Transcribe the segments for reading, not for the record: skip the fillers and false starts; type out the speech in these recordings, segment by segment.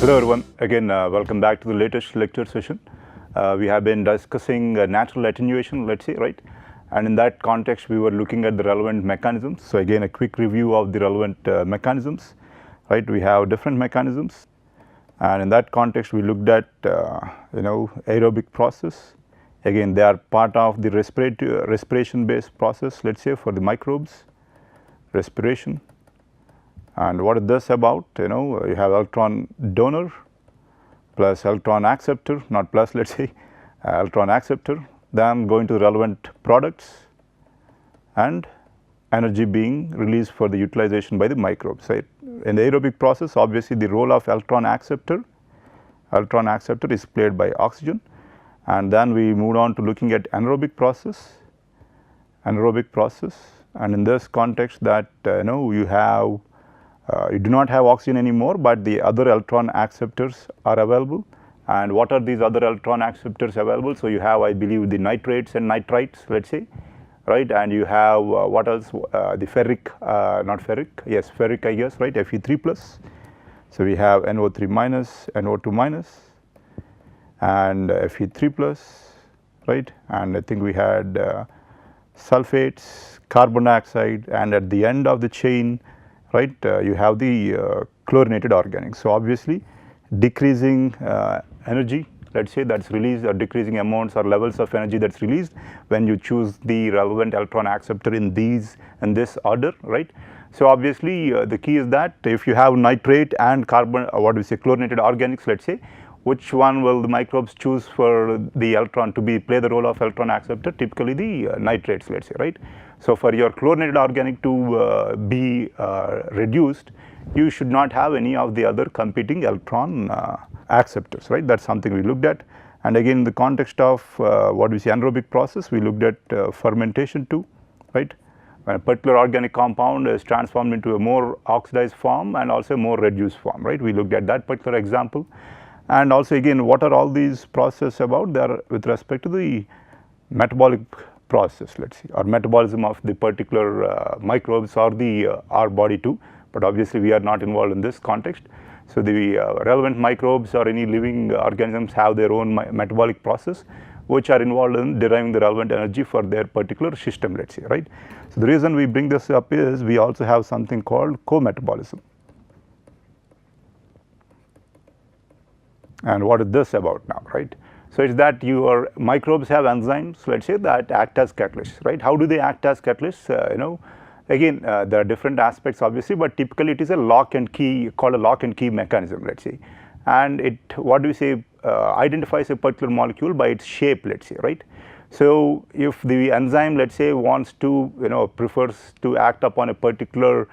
Hello everyone, again welcome back to the latest lecture session. We have been discussing natural attenuation, let's say, right? And in that context we were looking at the relevant mechanisms. So again a quick review of the relevant mechanisms, right? We have different mechanisms, and in that context we looked at aerobic process. Again they are part of the respiration based process, let's say, for the microbes, respiration. And what is this about? You have electron donor plus electron acceptor, not plus, let's say, electron acceptor, then going to relevant products and energy being released for the utilization by the microbes, right? In the aerobic process, obviously the role of electron acceptor is played by oxygen, and then we moved on to looking at anaerobic process, and in this context that you do not have oxygen anymore, but the other electron acceptors are available. And what are these other electron acceptors available? So you have, I believe, the nitrates and nitrites, let's say, right? And you have what else? The ferric, not ferric, yes, ferric, I guess, right? Fe3 plus. So we have NO3 minus, NO2 minus, and Fe3 plus, right? And I think we had sulfates, carbon dioxide, and at the end of the chain, right, you have the chlorinated organics. So obviously decreasing energy, let's say, that's released, or decreasing amounts or levels of energy that's released when you choose the relevant electron acceptor in this order, right? So obviously the key is that if you have nitrate and carbon, chlorinated organics, let's say, which one will the microbes choose for the electron to play the role of electron acceptor? Typically the nitrates, let's say, right? So for your chlorinated organic to be reduced, you should not have any of the other competing electron acceptors, right? That's something we looked at. And again, in the context of anaerobic process, we looked at fermentation too, right? When a particular organic compound is transformed into a more oxidized form and also a more reduced form, right? We looked at that particular example. And also again, what are all these processes about? They are with respect to the metabolic process, let's see, or metabolism of the particular microbes or our body too, but obviously we are not involved in this context. So the relevant microbes or any living organisms have their own metabolic process which are involved in deriving the relevant energy for their particular system, let's say, right? So the reason we bring this up is we also have something called co-metabolism. And what is this about now, right? So it's that your microbes have enzymes, let's say, that act as catalysts, right? How do they act as catalysts? Again, there are different aspects obviously, but typically it is a lock and key, called a lock and key mechanism, let's say. And it, identifies a particular molecule by its shape, let's say, right? So if the enzyme, let's say, wants to, prefers to act upon a particular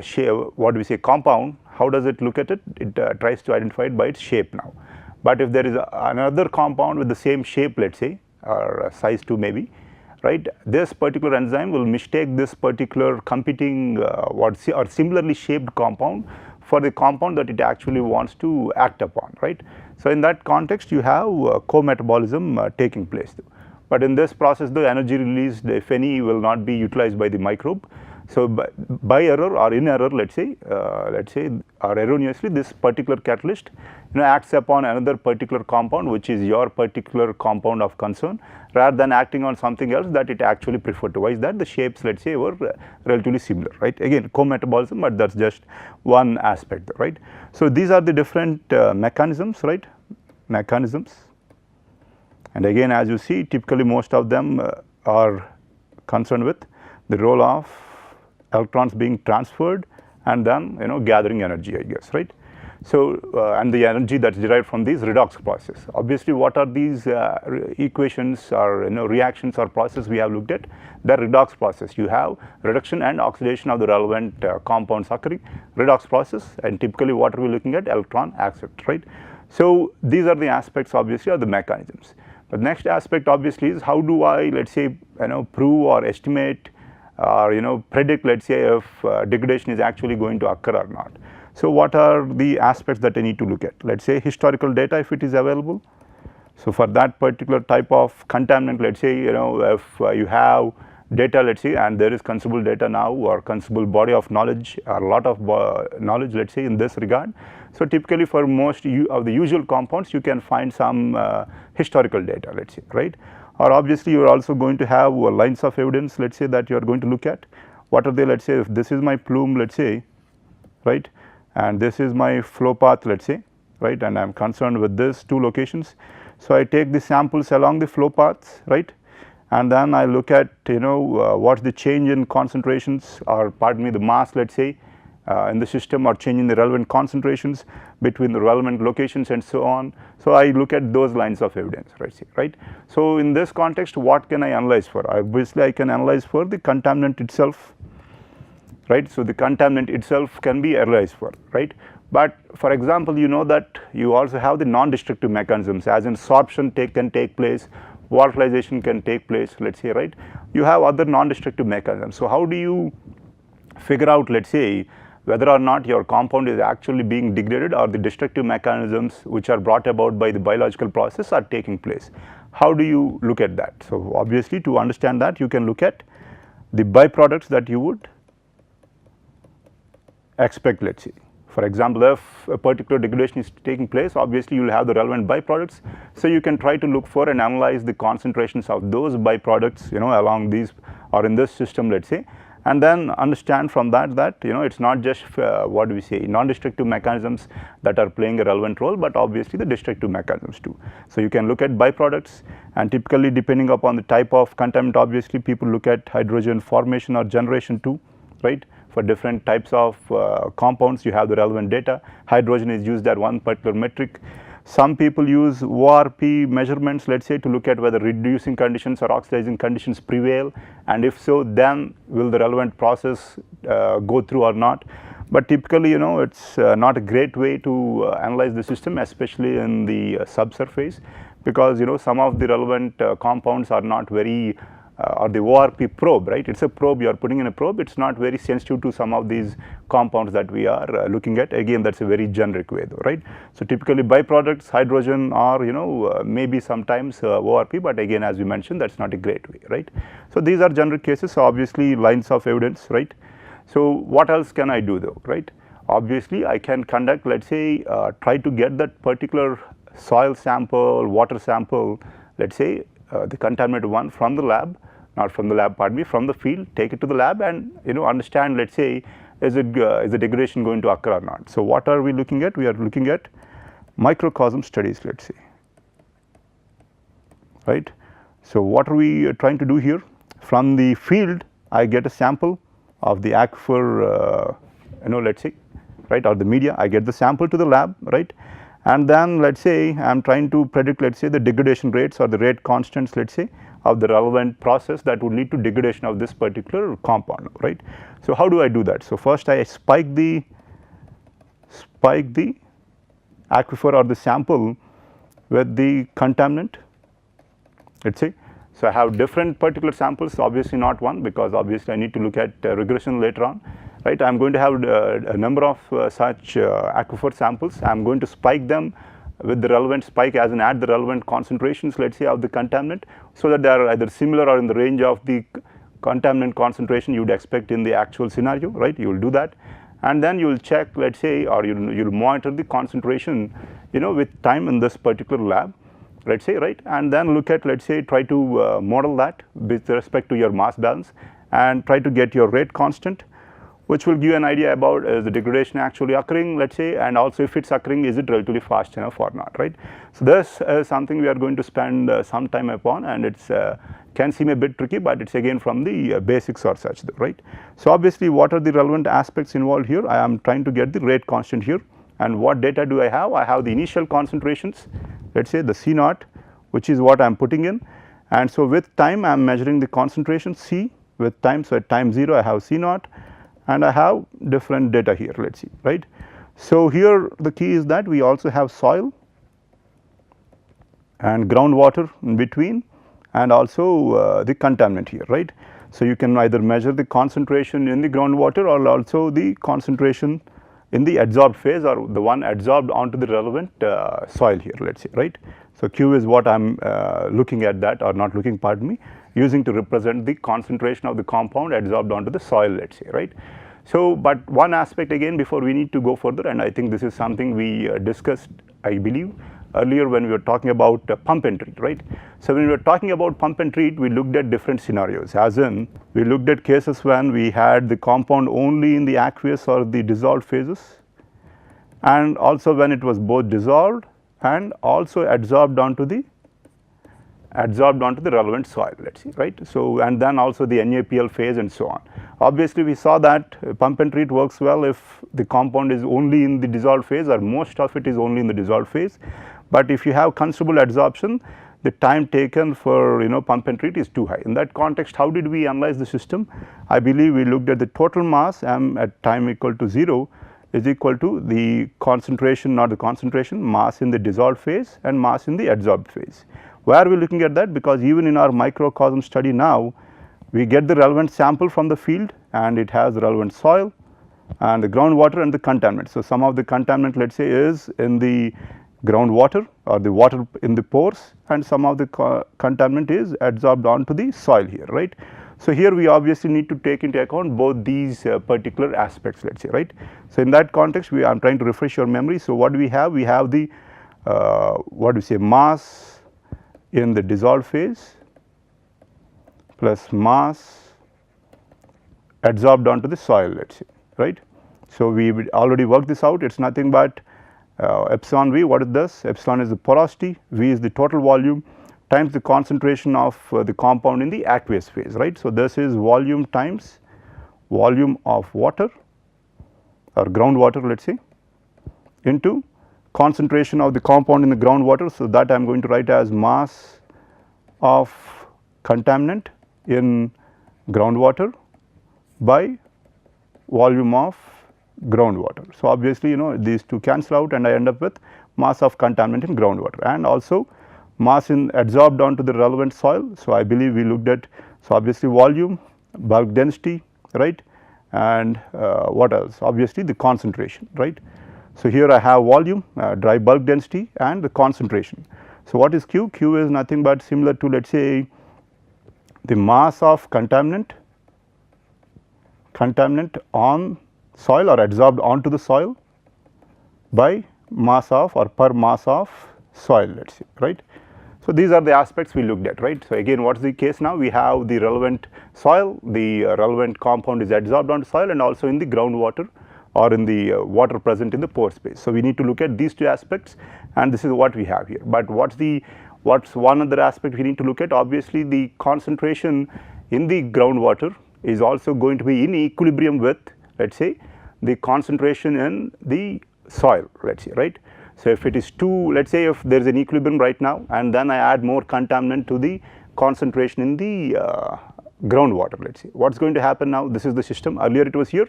shape, compound, how does it look at it? It tries to identify it by its shape now. But if there is another compound with the same shape, let's say, or size 2 maybe, right, this particular enzyme will mistake this particular competing or similarly shaped compound for the compound that it actually wants to act upon, right? So in that context you have co-metabolism taking place. But in this process the energy released, if any, will not be utilized by the microbe. So by error or in error, let's say, or erroneously, this particular catalyst acts upon another particular compound which is your particular compound of concern, rather than acting on something else that it actually preferred to. Why is that? The shapes, let's say, were relatively similar, right? Again, co-metabolism, but that's just one aspect, right? So these are the different mechanisms, right? And again, as you see, typically most of them are concerned with the role of electrons being transferred and then gathering energy, I guess, right? So and the energy that's derived from these redox process. Obviously, what are these equations or reactions or process we have looked at? The redox process. You have reduction and oxidation of the relevant compounds occurring, redox process, and typically what are we looking at? Electron accept, right? So these are the aspects obviously of the mechanisms. The next aspect obviously is how do I, let's say, prove or estimate or predict, let's say, if degradation is actually going to occur or not. So what are the aspects that I need to look at? Let's say historical data if it is available. So for that particular type of contaminant, let's say, if you have data, let's say, and there is considerable data now, or considerable body of knowledge, or a lot of knowledge, let's say, in this regard. So typically for most of the usual compounds, you can find some historical data, let's say, right? Or obviously you are also going to have lines of evidence, let's say, that you are going to look at. What are they? Let's say if this is my plume, let's say, right, and this is my flow path, let's say, right, and I am concerned with this 2 locations. So I take the samples along the flow paths, right, and then I look at, what's the change in concentrations, or pardon me, the mass, let's say, in the system, or change in the relevant concentrations between the relevant locations and so on. So I look at those lines of evidence, right. So in this context, what can I analyze for? Obviously I can analyze for the contaminant itself, right. So the contaminant itself can be analyzed for, right. But for example, you know that you also have the non-destructive mechanisms, as in sorption can take place, volatilization can take place, let's say, right. You have other non-destructive mechanisms. So how do you figure out, let's say, whether or not your compound is actually being degraded, or the destructive mechanisms which are brought about by the biological process are taking place? How do you look at that? So obviously to understand that, you can look at the byproducts that you would expect, let's say. For example, if a particular degradation is taking place, obviously you will have the relevant byproducts. So you can try to look for and analyze the concentrations of those byproducts, along these, or in this system, let's say, and then understand from that it's not just what do we say, non-destructive mechanisms that are playing a relevant role, but obviously the destructive mechanisms too. So you can look at byproducts, and typically depending upon the type of contaminant, obviously people look at hydrogen formation or generation too, right. For different types of compounds, you have the relevant data. Hydrogen is used as one particular metric. Some people use ORP measurements, let's say, to look at whether reducing conditions or oxidizing conditions prevail, and if so, then will the relevant process go through or not. But typically, it's not a great way to analyze the system, especially in the subsurface, because some of the relevant compounds are not very or the ORP probe, right. It's a probe, you are putting in a probe, it's not very sensitive to some of these compounds that we are looking at. Again, that's a very generic way though, right. So typically byproducts, hydrogen, or maybe sometimes ORP, but again, as we mentioned, that's not a great way, right. So these are generic cases, so obviously lines of evidence, right. So what else can I do though, right. Obviously I can conduct, let's say, try to get that particular soil sample, water sample, let's say, the contaminated one from the lab, not from the lab, pardon me, from the field, take it to the lab, and understand, let's say, is the degradation going to occur or not. So what are we looking at? We are looking at microcosm studies, let's say, right. So what are we trying to do here? From the field, I get a sample of the aquifer, let's say, right, or the media. I get the sample to the lab, right, and then let's say I am trying to predict, let's say, the degradation rates or the rate constants, let's say, of the relevant process that would lead to degradation of this particular compound, right. So how do I do that? So first I spike the aquifer or the sample with the contaminant, let's say. So I have different particular samples, obviously not one, because obviously I need to look at regression later on, right. I am going to have a number of such aquifer samples. I am going to spike them with the relevant spike, as in add the relevant concentrations, let's say, of the contaminant, so that they are either similar or in the range of the contaminant concentration you would expect in the actual scenario, right. You will do that, and then you will check, let's say, or you will monitor the concentration, with time in this particular lab, let's say, right, and then look at, let's say, try to model that with respect to your mass balance, and try to get your rate constant, which will give you an idea about is the degradation actually occurring, let's say, and also if it's occurring, is it relatively fast enough or not, right. So this is something we are going to spend some time upon, and it's can seem a bit tricky, but it's again from the basics or such, right. So obviously what are the relevant aspects involved here? I am trying to get the rate constant here, and what data do I have? I have the initial concentrations, let's say the C naught, which is what I am putting in, and so with time I am measuring the concentration C with time. So at time 0 I have C naught, and I have different data here, let's see, right. So here the key is that we also have soil and groundwater in between, and also the contaminant here, right. So you can either measure the concentration in the groundwater or also the concentration in the adsorbed phase, or the one adsorbed onto the relevant soil here, let us say, right. So, Q is what I am looking at that, or not looking, pardon me, using to represent the concentration of the compound adsorbed onto the soil, let us say, right. So, but one aspect again before we need to go further, and I think this is something we discussed, I believe, earlier when we were talking about pump and treat, right. So, when we were talking about pump and treat, we looked at different scenarios, as in we looked at cases when we had the compound only in the aqueous or the dissolved phases, and also when it was both dissolved and also adsorbed onto the relevant soil, let us see, right. So, and then also the NaPl phase and so on. Obviously, we saw that pump and treat works well if the compound is only in the dissolved phase, or most of it is only in the dissolved phase. But if you have considerable adsorption, the time taken for pump and treat is too high. In that context, how did we analyze the system? I believe we looked at the total mass m at time equal to 0 is equal to the concentration, not the concentration, mass in the dissolved phase and mass in the adsorbed phase. Why are we looking at that? Because even in our microcosm study now, we get the relevant sample from the field, and it has the relevant soil and the groundwater and the contaminant. So, some of the contaminant, let us say, is in the groundwater or the water in the pores, and some of the contaminant is adsorbed onto the soil here, right. So, here we obviously need to take into account both these particular aspects, let us say, right. So, in that context, I am trying to refresh your memory. So, what do we have? We have the what do we say, mass in the dissolved phase plus mass adsorbed onto the soil, let us say, right. So, we already worked this out, it is nothing but epsilon V. What is this? Epsilon is the porosity, V is the total volume times the concentration of the compound in the aqueous phase, right. So, this is volume times volume of water or groundwater, let us say, into concentration of the compound in the groundwater. So, that I am going to write as mass of contaminant in groundwater by volume of groundwater. So, obviously, these two cancel out, and I end up with mass of contaminant in groundwater, and also mass in adsorbed onto the relevant soil. So, I believe we looked at, so obviously volume, bulk density, right, and what else? Obviously the concentration, right. So, here I have volume, dry bulk density, and the concentration. So, what is Q? Q is nothing but similar to, let us say, the mass of contaminant on soil or adsorbed onto the soil by mass of, or per mass of soil, let us say, right. So, these are the aspects we looked at, right. So, again, what is the case now? We have the relevant soil, the relevant compound is adsorbed onto soil, and also in the groundwater or in the water present in the pore space. So, we need to look at these two aspects, and this is what we have here. But what's one other aspect we need to look at? Obviously, the concentration in the groundwater is also going to be in equilibrium with, let us say, the concentration in the soil, let us say, right. So, if it is 2, let us say, if there is an equilibrium right now, and then I add more contaminant to the concentration in the groundwater, let us say, what is going to happen now? This is the system, earlier it was here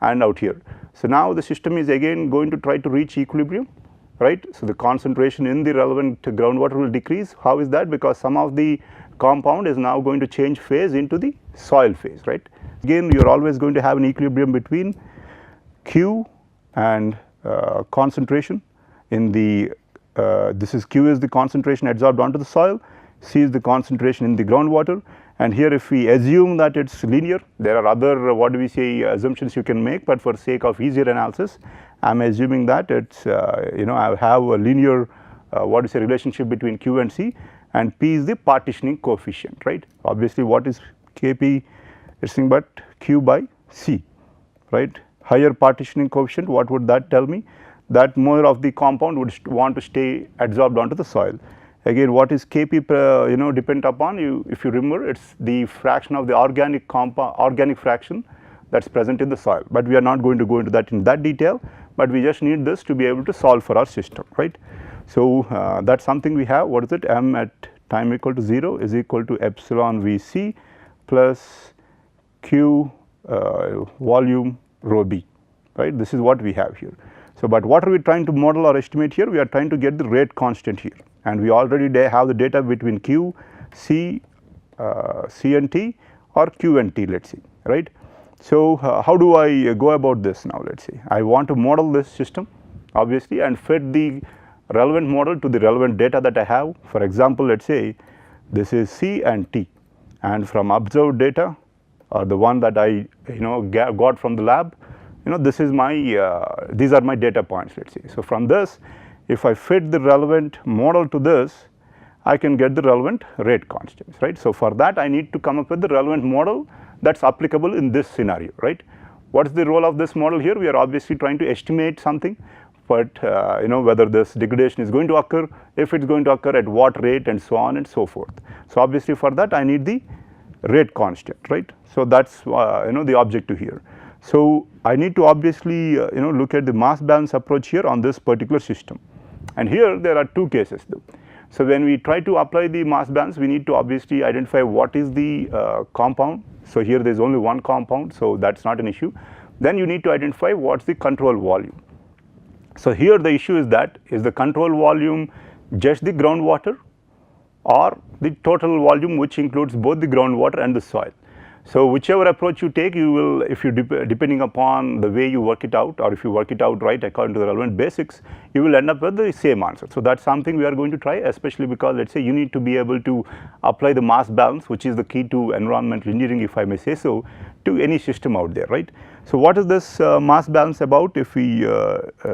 and out here. So, now the system is again going to try to reach equilibrium, right. So, the concentration in the relevant groundwater will decrease. How is that? Because some of the compound is now going to change phase into the soil phase, right. Again, you are always going to have an equilibrium between Q and concentration in the this is Q is the concentration adsorbed onto the soil, C is the concentration in the groundwater, and here if we assume that it is linear, there are other what do we say assumptions you can make, but for sake of easier analysis I am assuming that it is I have a linear what is the relationship between Q and C, and P is the partitioning coefficient, right. Obviously, what is Kp? It is nothing but Q by C, right. Higher partitioning coefficient, what would that tell me? That more of the compound would want to stay adsorbed onto the soil. Again, what is Kp depend upon? If you remember, it is the fraction of the organic fraction that is present in the soil, but we are not going to go into that in that detail, but we just need this to be able to solve for our system, right. So, that is something we have. What is it? M at time equal to 0 is equal to epsilon Vc plus Q volume rho B, right. This is what we have here. So, but what are we trying to model or estimate here? We are trying to get the rate constant here, and we already have the data between Q, C, C and T, or Q and T, let us say, right. So, how do I go about this now? Let us see, I want to model this system obviously and fit the relevant model to the relevant data that I have. For example, let us say this is C and T, and from observed data or the one that I got from the lab, this is my these are my data points, let us say. So, from this, if I fit the relevant model to this, I can get the relevant rate constants, right. So, for that I need to come up with the relevant model that is applicable in this scenario, right. What is the role of this model here? We are obviously trying to estimate something, but whether this degradation is going to occur, if it is going to occur at what rate, and so on and so forth. So, obviously for that I need the rate constant, right. So, that is the objective here. So, I need to obviously look at the mass balance approach here on this particular system, and here there are two cases though. So, when we try to apply the mass balance, we need to obviously identify what is the compound. So, here there is only one compound, so that is not an issue. Then you need to identify what is the control volume. So, here the issue is that is the control volume just the groundwater or the total volume which includes both the groundwater and the soil. So, whichever approach you take, you will, if you depending upon the way you work it out, or if you work it out right according to the relevant basics, you will end up with the same answer. So, that is something we are going to try, especially because let us say you need to be able to apply the mass balance, which is the key to environmental engineering, if I may say so, to any system out there, right. So, what is this mass balance about if we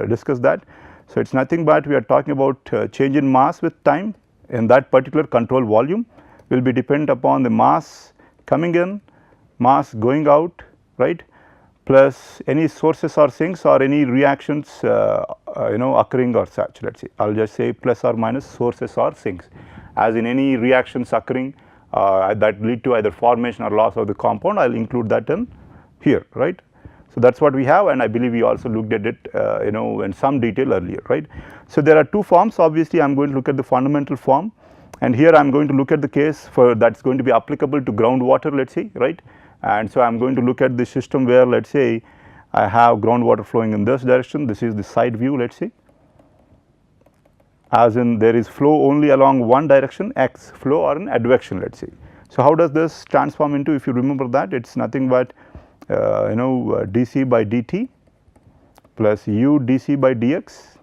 discuss that? So, it is nothing but we are talking about change in mass with time, in that particular control volume will be dependent upon the mass coming in, mass going out, right, plus any sources or sinks or any reactions occurring or such. Let us say I will just say plus or minus sources or sinks, as in any reactions occurring that lead to either formation or loss of the compound, I will include that in here, right. So, that is what we have, and I believe we also looked at it in some detail earlier, right. So, there are two forms. Obviously, I am going to look at the fundamental form, and here I am going to look at the case for that is going to be applicable to groundwater, let us say, right. And so, I am going to look at the system where let us say I have groundwater flowing in this direction, this is the side view, let us say, as in there is flow only along one direction, x flow, or an advection, let us say. So, how does this transform into, if you remember that, it is nothing but dc by dt plus u dc by dx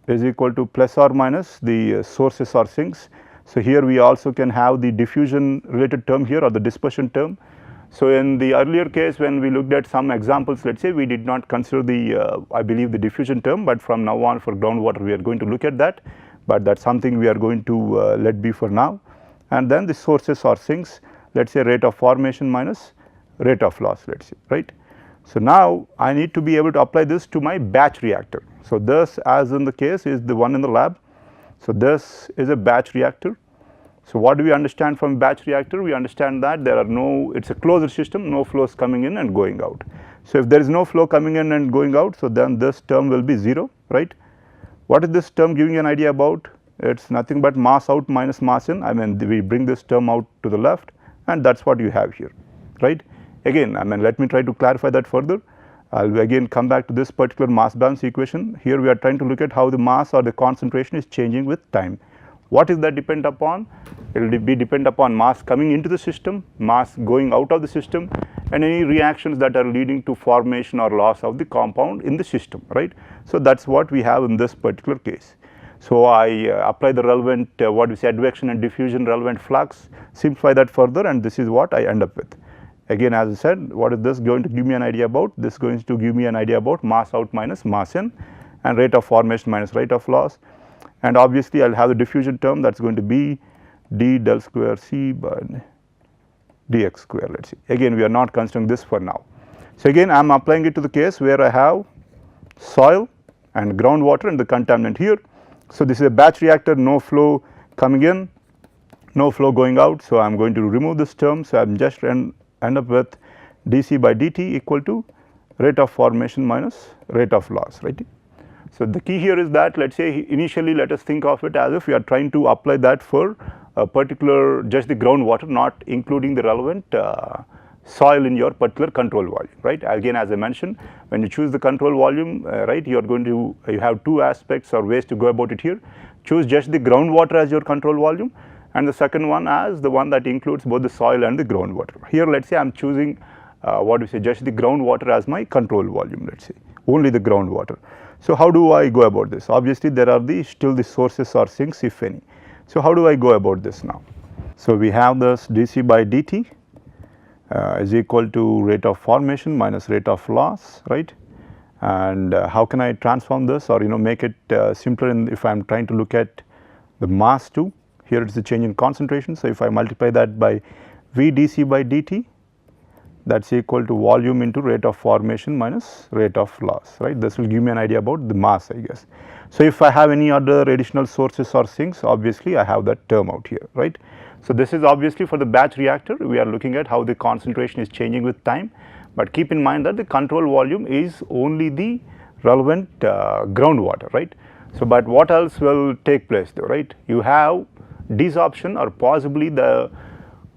is equal to plus or minus the sources or sinks. So, here we also can have the diffusion related term here, or the dispersion term. So, in the earlier case when we looked at some examples, let us say we did not consider the I believe the diffusion term, but from now on for groundwater we are going to look at that, but that is something we are going to let be for now. And then the sources or sinks, let us say rate of formation minus rate of loss, let us say, right. So, now I need to be able to apply this to my batch reactor. So, this as in the case is the one in the lab. So, this is a batch reactor. So, what do we understand from batch reactor? We understand that there are no, it is a closed system, no flows coming in and going out. So, if there is no flow coming in and going out, so then this term will be 0, right. What is this term giving an idea about? It is nothing but mass out minus mass in. I mean, we bring this term out to the left, and that is what you have here, right. Again, I mean, let me try to clarify that further. I will again come back to this particular mass balance equation. Here we are trying to look at how the mass or the concentration is changing with time. What is that depend upon? It will be depend upon mass coming into the system, mass going out of the system, and any reactions that are leading to formation or loss of the compound in the system, right. So, that is what we have in this particular case. So, I apply the relevant what we say advection and diffusion relevant flux, simplify that further, and this is what I end up with. Again, as I said, what is this going to give me an idea about? This is going to give me an idea about mass out minus mass in, and rate of formation minus rate of loss, and obviously I will have the diffusion term that is going to be d del square c by dx square, let us see. Again, we are not considering this for now. So, again I am applying it to the case where I have soil and groundwater and the contaminant here. So, this is a batch reactor, no flow coming in, no flow going out. So, I am going to remove this term. So, I am just end up with dc by dt equal to rate of formation minus rate of loss, right. So, the key here is that let us say initially let us think of it as if we are trying to apply that for a particular just the groundwater, not including the relevant soil in your particular control volume, right. Again, as I mentioned, when you choose the control volume, right, you are going to you have two aspects or ways to go about it here. Choose just the groundwater as your control volume, and the second one as the one that includes both the soil and the groundwater. Here let us say I am choosing what do we say, just the groundwater as my control volume, let us say, only the groundwater. So, how do I go about this? Obviously, there are still the sources or sinks, if any. So, how do I go about this now? So, we have this dC by dt is equal to rate of formation minus rate of loss, right. And how can I transform this, or make it simpler if I am trying to look at the mass too. Here it is the change in concentration. So, if I multiply that by V dC by dt, that is equal to volume into rate of formation minus rate of loss, right. This will give me an idea about the mass, I guess. So, if I have any other additional sources or sinks, obviously I have that term out here, right. So, this is obviously for the batch reactor, we are looking at how the concentration is changing with time, but keep in mind that the control volume is only the relevant groundwater, right. So, but what else will take place though, right. You have desorption or possibly the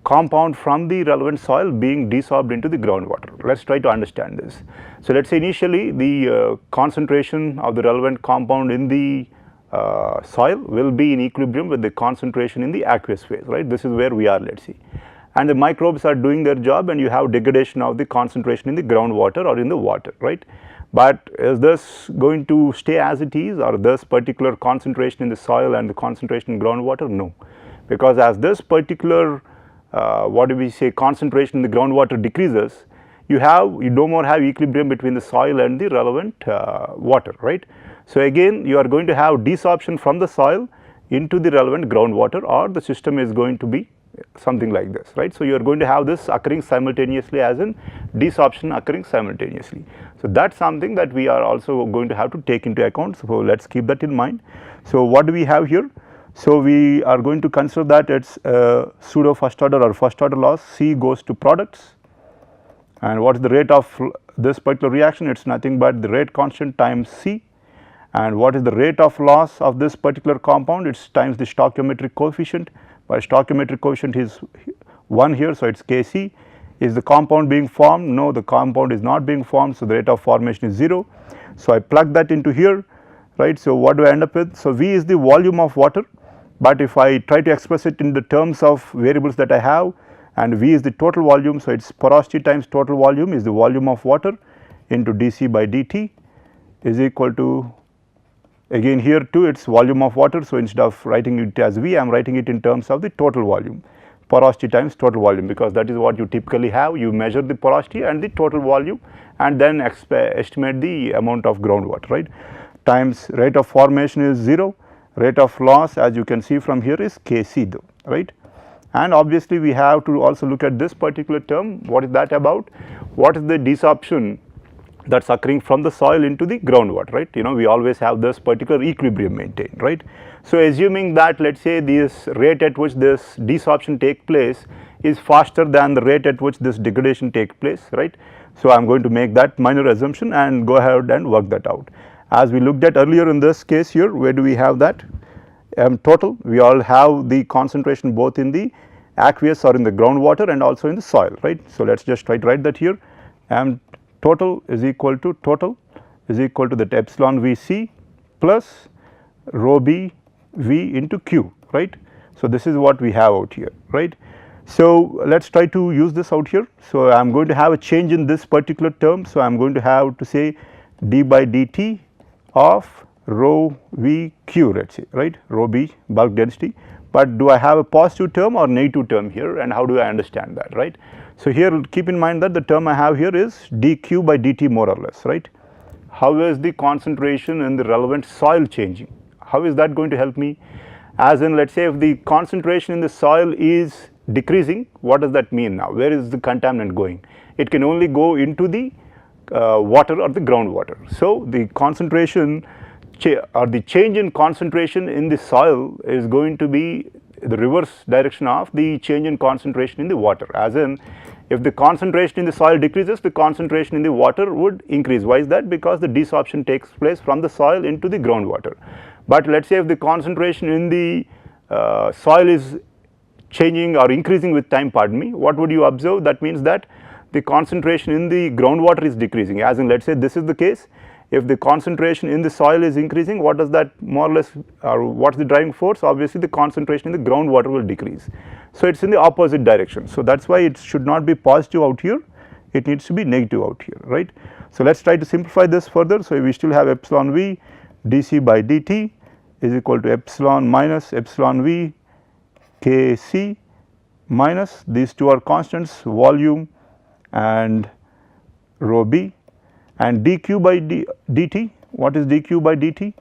compound from the relevant soil being desorbed into the groundwater. Let us try to understand this. So, let us say initially the concentration of the relevant compound in the soil will be in equilibrium with the concentration in the aqueous phase, right. This is where we are, let us see. And the microbes are doing their job, and you have degradation of the concentration in the groundwater or in the water, right. But is this going to stay as it is, or this particular concentration in the soil and the concentration in groundwater? No, because as this particular what do we say, concentration in the groundwater decreases, you no more have equilibrium between the soil and the relevant water, right. So, again you are going to have desorption from the soil into the relevant groundwater, or the system is going to be something like this, right. So, you are going to have this occurring simultaneously, as in desorption occurring simultaneously. So, that is something that we are also going to have to take into account. So, let us keep that in mind. So, what do we have here? So, we are going to consider that it is pseudo first order or first order loss. C goes to products, and what is the rate of this particular reaction? It is nothing but the rate constant times C, and what is the rate of loss of this particular compound? It is times the stoichiometric coefficient, but stoichiometric coefficient is 1 here. So, it is Kc. Is the compound being formed? No, the compound is not being formed. So, the rate of formation is 0. So, I plug that into here, right. So, what do I end up with? So, V is the volume of water, but if I try to express it in the terms of variables that I have, and V is the total volume. So, it is porosity times total volume is the volume of water into dC by dt is equal to, again here too it is volume of water. So, instead of writing it as V, I am writing it in terms of the total volume, porosity times total volume, because that is what you typically have. You measure the porosity and the total volume, and then estimate the amount of groundwater, right, times rate of formation is 0, rate of loss as you can see from here is Kc though, right. And obviously, we have to also look at this particular term. What is that about? What is the desorption that is occurring from the soil into the groundwater, right. We always have this particular equilibrium maintained, right. So, assuming that let us say this rate at which this desorption take place is faster than the rate at which this degradation take place, right. So, I am going to make that minor assumption and go ahead and work that out. As we looked at earlier in this case here, where do we have that? Total, we all have the concentration both in the aqueous or in the groundwater and also in the soil, right. So, let us just try to write that here. Total is equal to that epsilon Vc plus rho b V into Q, right. So, this is what we have out here, right. So, let us try to use this out here. So, I am going to have a change in this particular term. So, I am going to have to say d by dt of rho v q, let us say, right, rho b bulk density. But do I have a positive term or negative term here, and how do I understand that, right. So, here keep in mind that the term I have here is dq by dt more or less, right. How is the concentration in the relevant soil changing? How is that going to help me? As in, let us say if the concentration in the soil is decreasing, what does that mean now? Where is the contaminant going? It can only go into the water or the groundwater. So, the concentration or the change in concentration in the soil is going to be the reverse direction of the change in concentration in the water. As in, if the concentration in the soil decreases, the concentration in the water would increase. Why is that? Because the desorption takes place from the soil into the groundwater. But let us say if the concentration in the soil is changing or increasing with time, pardon me, what would you observe? That means that the concentration in the groundwater is decreasing. As in, let us say this is the case. If the concentration in the soil is increasing, what does that more or less, or what is the driving force? Obviously, the concentration in the groundwater will decrease. So, it is in the opposite direction. So, that is why it should not be positive out here. it needs to be negative out here, right. So, let us try to simplify this further. So, we still have epsilon v dc by dt is equal to epsilon minus epsilon v kc minus these two are constants, volume and rho b, and dq by dt. What is dq by dt?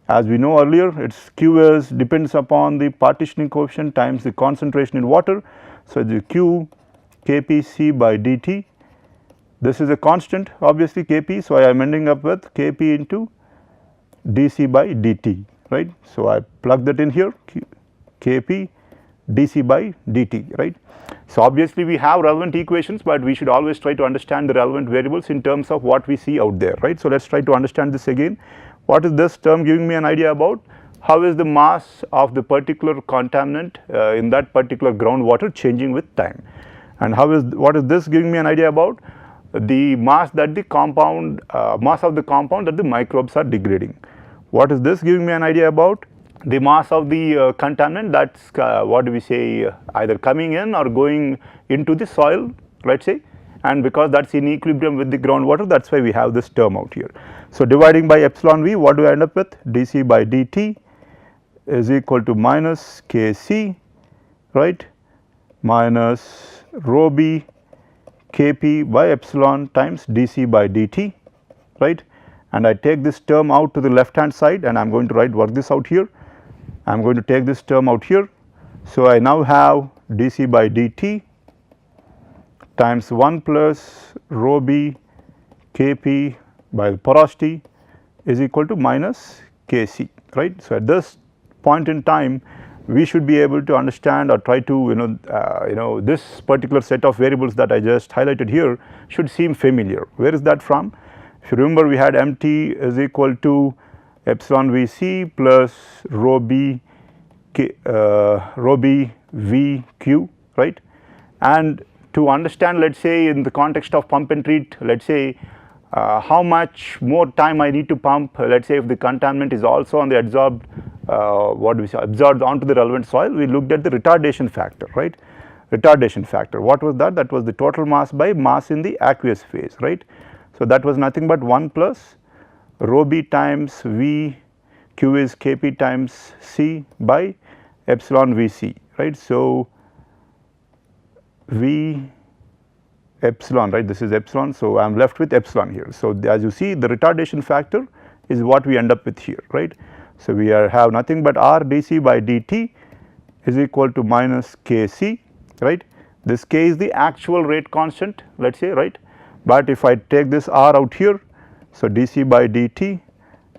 As we know earlier, its q is depends upon the partitioning coefficient times the concentration in water. So, the q kpc by dt, this is a constant obviously kp. So, I am ending up with kp into dc by dt, right. So, I plug that in here kp dc by dt, right. So, obviously we have relevant equations, but we should always try to understand the relevant variables in terms of what we see out there, right. So, let us try to understand this again. What is this term giving me an idea about? How is the mass of the particular contaminant in that particular groundwater changing with time, and what is this giving me an idea about? The mass that the compound mass of the compound that the microbes are degrading. What is this giving me an idea about? The mass of the contaminant that is what do we say, either coming in or going into the soil, let us say, and because that is in equilibrium with the groundwater, that is why we have this term out here. So, dividing by epsilon v, what do I end up with? dc by dt is equal to minus kc, right, minus rho b kp by epsilon times dc by dt, right, and I take this term out to the left hand side, and I am going to work this out here. I am going to take this term out here. So, I now have dc by dt times 1 plus rho b kp by the porosity is equal to minus kc, right. So, at this point in time, we should be able to understand or try to this particular set of variables that I just highlighted here should seem familiar. Where is that from? If you remember, we had mt is equal to epsilon vc plus rho b vq, right. And to understand, let us say in the context of pump and treat, let us say how much more time I need to pump, let us say if the contaminant is also on the absorbed absorbed onto the relevant soil, we looked at the retardation factor, right. Retardation factor, what was that? That was the total mass by mass in the aqueous phase, right. So, that was nothing but 1 plus rho b times v, q is kp times c by epsilon vc, right. So, v epsilon, right, this is epsilon. So, I am left with epsilon here. So, as you see, the retardation factor is what we end up with here, right. So, we have nothing but r dc by dt is equal to minus kc, right. This k is the actual rate constant, let us say, right, but if I take this r out here, so dc by dt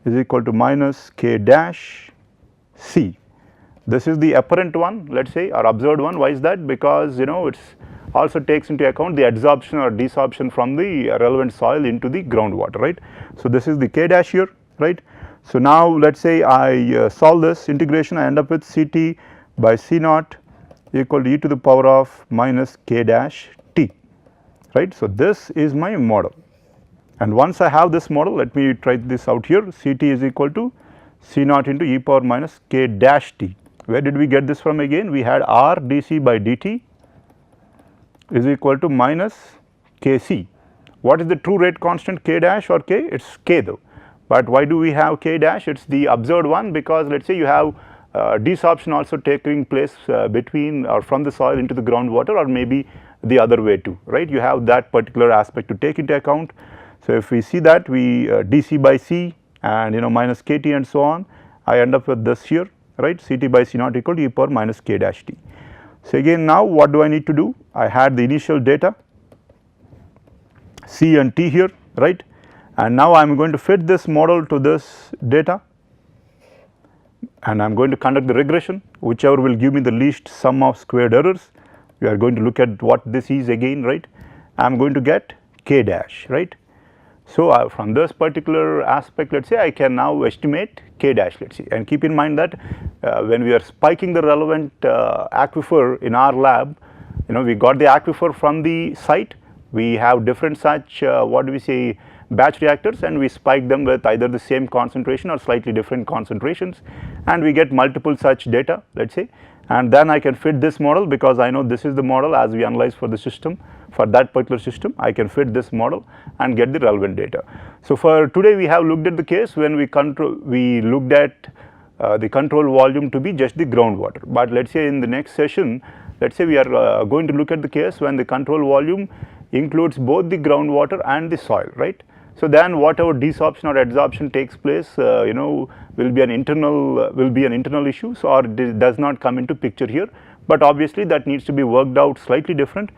is equal to minus k dash c. This is the apparent one, let us say, or observed one. Why is that? Because it also takes into account the adsorption or desorption from the relevant soil into the groundwater, right. So, this is the k dash here, right. So, now let us say I solve this integration, I end up with Ct by C naught equal to e to the power of minus k dash t, right. So, this is my model, and once I have this model, let me try this out here. Ct is equal to C naught into e power minus k dash t. Where did we get this from again? We had r dc by dt is equal to minus kc. What is the true rate constant, k dash or k? It is k though, but why do we have k dash? It is the observed one, because let us say you have desorption also taking place between or from the soil into the groundwater, or maybe the other way too, right. You have that particular aspect to take into account. So, if we see that we dc by c and minus kt and so on, I end up with this here, right, Ct by C naught equal to e power minus k dash t. So, again now what do I need to do? I had the initial data C and T here, right, and now I am going to fit this model to this data, and I am going to conduct the regression, whichever will give me the least sum of squared errors. We are going to look at what this is again, right. I am going to get k dash, right. So, from this particular aspect, let us say I can now estimate k dash, let us see, and keep in mind that when we are spiking the relevant aquifer in our lab, we got the aquifer from the site, we have different such what do we say, batch reactors, and we spike them with either the same concentration or slightly different concentrations, and we get multiple such data, let us say, and then I can fit this model because I know this is the model as we analyze for the system. For that particular system, I can fit this model and get the relevant data. So for today, we have looked at the case when we looked at the control volume to be just the groundwater. But let's say in the next session, let's say we are going to look at the case when the control volume includes both the groundwater and the soil, right? So then whatever desorption or adsorption takes place, will be an internal issue, so or it does not come into picture here. But obviously that needs to be worked out slightly different.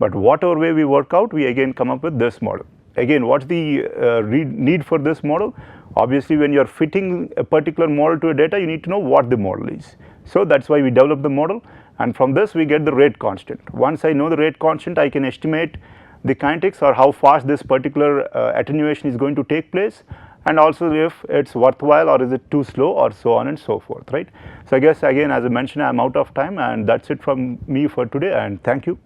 But whatever way we work out, we again come up with this model. Again, what's the need for this model? Obviously, when you are fitting a particular model to a data, you need to know what the model is. So that's why we develop the model, and from this we get the rate constant. Once I know the rate constant, I can estimate the kinetics or how fast this particular attenuation is going to take place, and also if it's worthwhile or is it too slow, or so on and so forth, right? So I guess again, as I mentioned, I'm out of time, and that's it from me for today, and thank you.